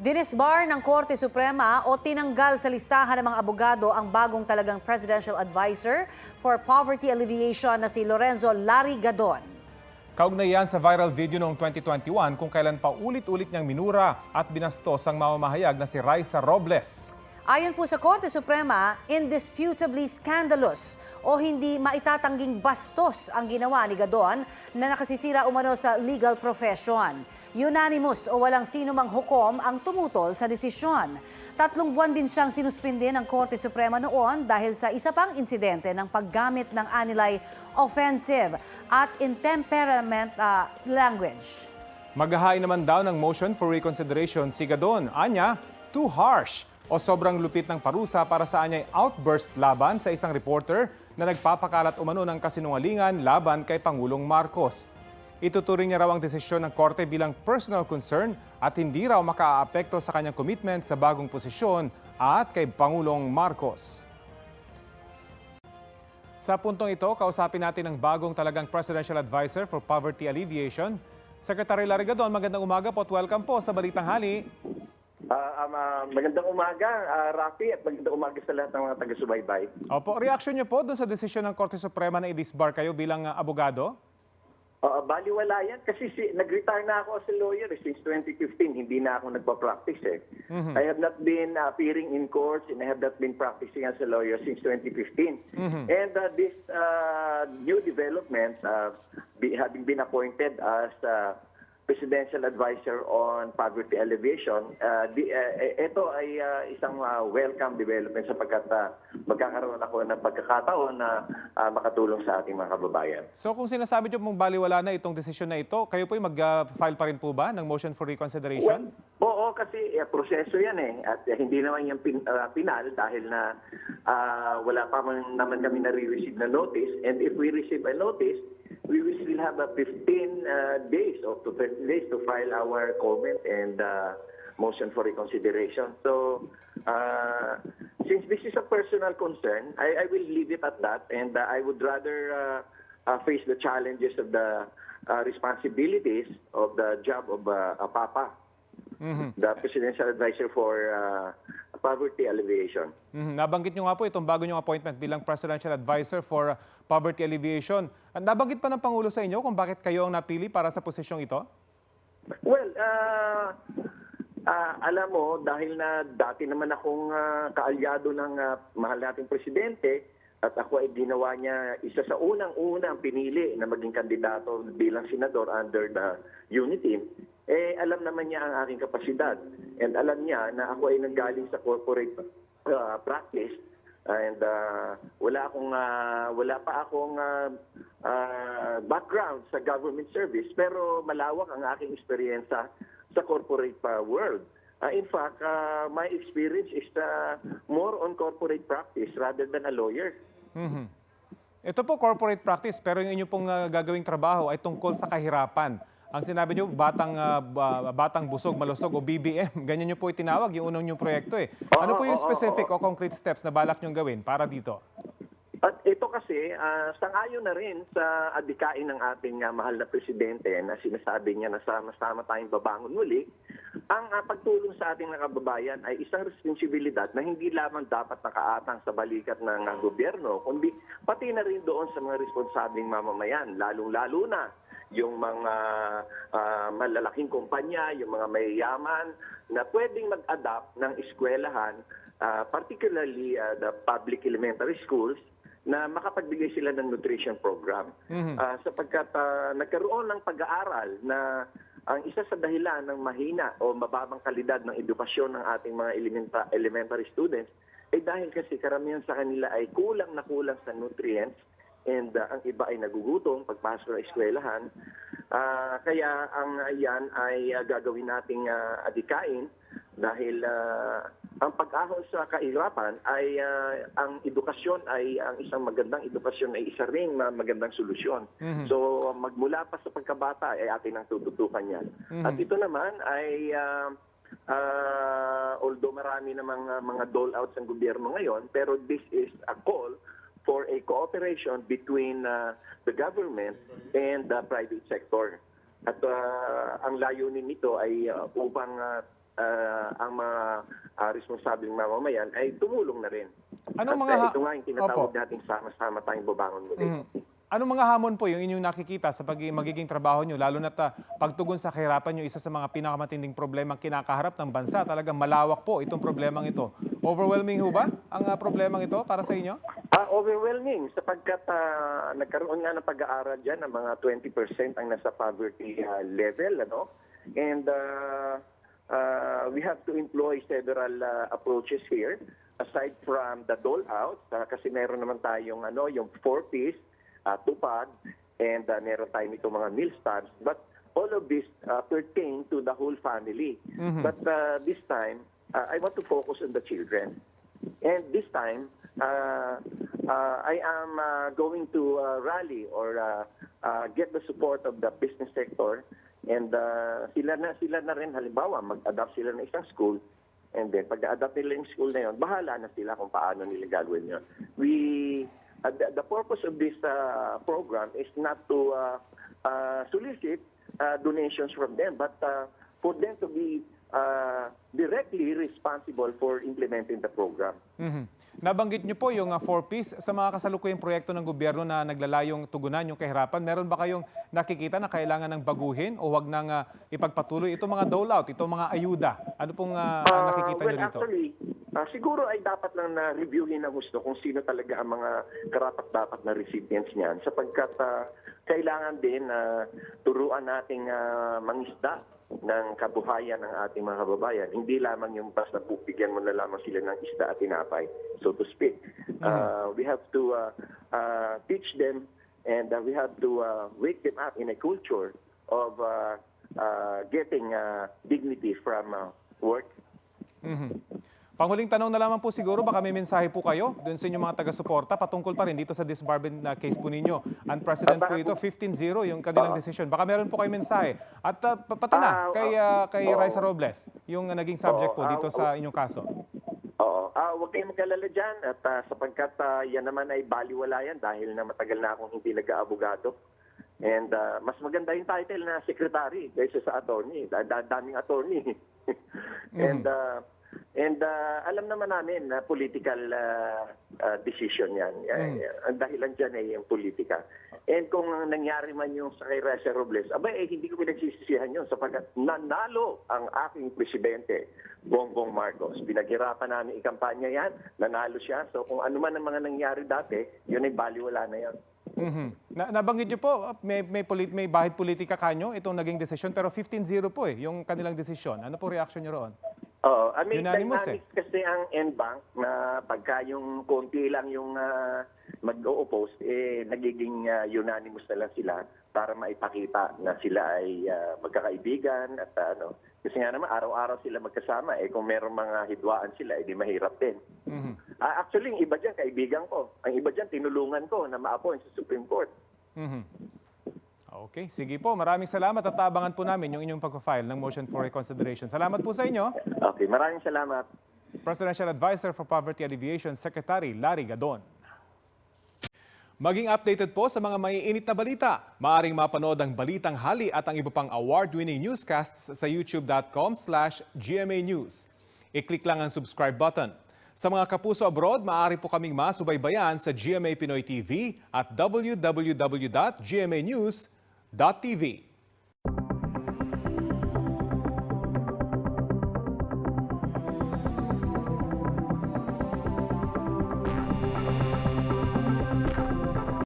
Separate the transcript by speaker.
Speaker 1: Dinisbar ng Korte Suprema o tinanggal sa listahan ng mga abogado ang bagong talagang Presidential Advisor for Poverty Alleviation na si Lorenzo Larry Gadon.
Speaker 2: Kaugnay yan sa viral video noong 2021 kung kailan pa ulit-ulit niyang minura at binastos ang mamamahayag na si Raisa Robles.
Speaker 1: Ayon po sa Korte Suprema, indisputably scandalous o hindi maitatangging bastos ang ginawa ni Gadon na nakasisira umano sa legal profession. Unanimous o walang sino mang hukom ang tumutol sa desisyon. 3 buwan din siyang sinuspinde ng Korte Suprema noon dahil sa isa pang insidente ng paggamit ng anilay offensive at intemperament language.
Speaker 2: Maghahain naman daw ng motion for reconsideration si Gadon. Anya, too harsh o sobrang lupit ng parusa para sa anyay outburst laban sa isang reporter na nagpapakalat umano ng kasinungalingan laban kay Pangulong Marcos. Ituturing niya raw ang desisyon ng korte bilang personal concern at hindi raw makaaapekto sa kanyang commitment sa bagong posisyon at kay Pangulong Marcos. Sa puntong ito, kausapin natin ang bagong talagang Presidential Advisor for Poverty Alleviation. Secretary Larry Gadon, magandang umaga po at welcome po sa Balitang Hali.
Speaker 3: Magandang umaga, Rafi, at magandang umaga sa lahat ng mga taga-subaybay.
Speaker 2: Opo, reaksyon niyo po doon sa desisyon ng Korte Suprema na i-disbar kayo bilang abogado?
Speaker 3: Baliwala yan kasi nag-retire na ako as a lawyer since 2015. Hindi na ako nagpa-practice eh. I have not been appearing in courts and I have not been practicing as a lawyer since 2015. And this new development, having been appointed as Presidential Advisor on Poverty Alleviation, ito ay isang welcome development sapagkat magkakaroon ako ng pagkakataon na makatulong sa ating mga kababayan.
Speaker 2: So kung sinasabi niyo mong baliwala na itong desisyon na ito, kayo po mag-file pa rin po ba ng motion for reconsideration?
Speaker 3: Oo, kasi proseso yan eh. At hindi naman yung pinal dahil na wala pa naman kami nare-receive na notice. And if we receive a notice, we will still have 15 days or to 30 days to file our comment and motion for reconsideration. So, since this is a personal concern, I will leave it at that, and I would rather face the challenges of the responsibilities of the job of Papa, the Presidential Advisor for Poverty Alleviation.
Speaker 2: Nabanggit nyo nga po itong bago nyong appointment bilang Presidential Advisor for Poverty Alleviation. Nabanggit pa ng Pangulo sa inyo kung bakit kayo ang napili para sa posisyong ito?
Speaker 3: Well, alam mo, dahil na dati naman akong kaalyado ng mahal nating presidente at ako ay ginawa niya isa sa unang-unang pinili na maging kandidato bilang senador under the unity, alam naman niya ang aking kapasidad. And alam niya na ako ay nanggaling sa corporate practice and wala pa akong background sa government service pero malawak ang aking experience sa corporate world. In fact, my experience is more on corporate practice rather than a lawyer.
Speaker 2: Ito po corporate practice pero yung inyo pong gagawing trabaho ay tungkol sa kahirapan. Ang sinabi niyo, batang busog, malusog o BBM. Ganyan niyo po itinawag yung unang niyong proyekto eh. Ano po yung specific o concrete steps na balak niyong gawin para dito?
Speaker 3: At ito kasi, sangayon na rin sa adikain ng ating mahal na presidente na sinasabi niya na sama-sama tayong babangon muli, ang pagtulong sa ating mga kababayan ay isang responsibilidad na hindi lamang dapat nakaatang sa balikat ng gobyerno, kundi pati na rin doon sa mga responsabling mamamayan, lalong-lalo na yung mga malalaking kumpanya, yung mga mayayaman na pwedeng mag-adapt ng eskwelahan, particularly the public elementary schools, na makapagbigay sila ng nutrition program. Sapagkat nagkaroon ng pag-aaral na ang isa sa dahilan ng mahina o mababang kalidad ng edukasyon ng ating mga elementary students ay dahil kasi karamihan sa kanila ay kulang na kulang sa nutrients and ang iba ay nagugutom pagpasok ng eskwelahan. Kaya ang yan ay gagawin nating adikain dahil ang pag-ahon sa kahirapan ay ang edukasyon ay ang isang magandang edukasyon ay isa ring magandang solusyon. So magmula pa sa pagkabata ay atin ang tututukan yan. At ito naman ay although marami namang mga dole-outs ang gobyerno ngayon, pero this is a call for a cooperation between the government and the private sector. At ang layunin nito ay upang ang mga responsabling mamamayan ay tumulong na rin.
Speaker 2: Anong
Speaker 3: At
Speaker 2: mga
Speaker 3: ito nga yung tinatawag
Speaker 2: Opo.
Speaker 3: nating sama-sama tayong babangon muli.
Speaker 2: Anong mga hamon po yung inyong nakikita sa magiging trabaho nyo? Lalo na't pagtugon sa kahirapan nyo, isa sa mga pinakamatinding problemang kinakaharap ng bansa. Talagang malawak po itong problemang ito. Overwhelming ho ba ang problemang ito para sa inyo?
Speaker 3: Overwhelming sapagkat nagkaroon nga ng pag-aaral dyan ng mga 20% ang nasa poverty level. And we have to employ several approaches here aside from the dole-out kasi meron naman tayong yung 4Ps, tupad, and meron tayong itong mga meal stamps. But all of this pertain to the whole family. But this time, I want to focus on the children. And this time, I am going to rally or get the support of the business sector. And sila na rin, halimbawa, mag-adapt sila ng isang school. And then, pag-adapt nila yung school na yun, bahala na sila kung paano nila gagawin yun. The purpose of this program is not to solicit donations from them, but for them to be directly responsible for implementing the program.
Speaker 2: Nabanggit nyo po yung 4Ps sa mga kasalukuyang proyekto ng gobyerno na naglalayong tugunan yung kahirapan. Meron ba kayong nakikita na kailangan ng baguhin o wag nang ipagpatuloy itong mga dole-out, itong mga ayuda? Ano pong nakikita nyo dito?
Speaker 3: Actually, siguro ay dapat lang na reviewin ng gusto kung sino talaga ang mga karapat-dapat na recipients niyan sapagkat kailangan din turuan nating mangisda ng kabuhayan ng ating mga kababayan. Hindi lamang yung basta bigyan mo na lamang sila ng isda at tinapay, so to speak. We have to teach them and we have to wake them up in a culture of getting dignity from work.
Speaker 2: Panghuling tanong na lamang po siguro, baka may mensahe po kayo dun sa inyong mga taga-suporta patungkol pa rin dito sa disbarment na case po ninyo. Unprecedented po ito, 15-0 yung kanilang decision. Baka meron po kayo mensahe. At pati na kay Raisa Robles, yung naging subject po dito sa inyong kaso.
Speaker 3: Oo. Huwag kayong mag-alala dyan at sapagkat yan naman ay baliwala yan dahil na matagal na akong hindi nag-aabogado. And mas maganda yung title na secretary kaysa sa attorney. Daming attorney. And alam naman namin na political decision yan. Ang dahilan dyan ay yung politika. And kung nangyari man yung sa kay Raisa Robles, hindi ko pinagsisisihan yun sapagkat nanalo ang aking presidente, Bongbong Marcos. Pinaghirapan namin ikampanya yan, nanalo siya. So kung ano man ang mga nangyari dati, yun ay baliwala na yan.
Speaker 2: Nabanggit niyo po, may bahid politika kanyo itong naging desisyon, pero 15-0 po yung kanilang desisyon. Ano po reaction niyo roon?
Speaker 3: Oo,
Speaker 2: Unanimous
Speaker 3: dynamics kasi ang NBank na pagka yung konti lang yung mag-o-oppose, nagiging unanimous na lang sila para maipakita na sila ay magkakaibigan at Kasi nga naman, araw-araw sila magkasama. Kung merong mga hidwaan sila, di mahirap din. Actually, yung iba dyan, kaibigan ko. Ang iba dyan, tinulungan ko na ma-appoint sa Supreme Court.
Speaker 2: Okay, sige po. Maraming salamat at abangan po namin yung inyong pag-file ng motion for reconsideration. Salamat po sa inyo.
Speaker 3: Okay, maraming salamat.
Speaker 2: Presidential Advisor for Poverty Alleviation, Secretary Larry Gadon. Maging updated po sa mga maiinit na balita. Maaring mapanood ang Balitang Hali at ang iba pang award-winning newscasts sa youtube.com/GMA News. I-click lang ang subscribe button. Sa mga kapuso abroad, maaari po kaming masubaybayan sa GMA Pinoy TV at www.gmanews.tv.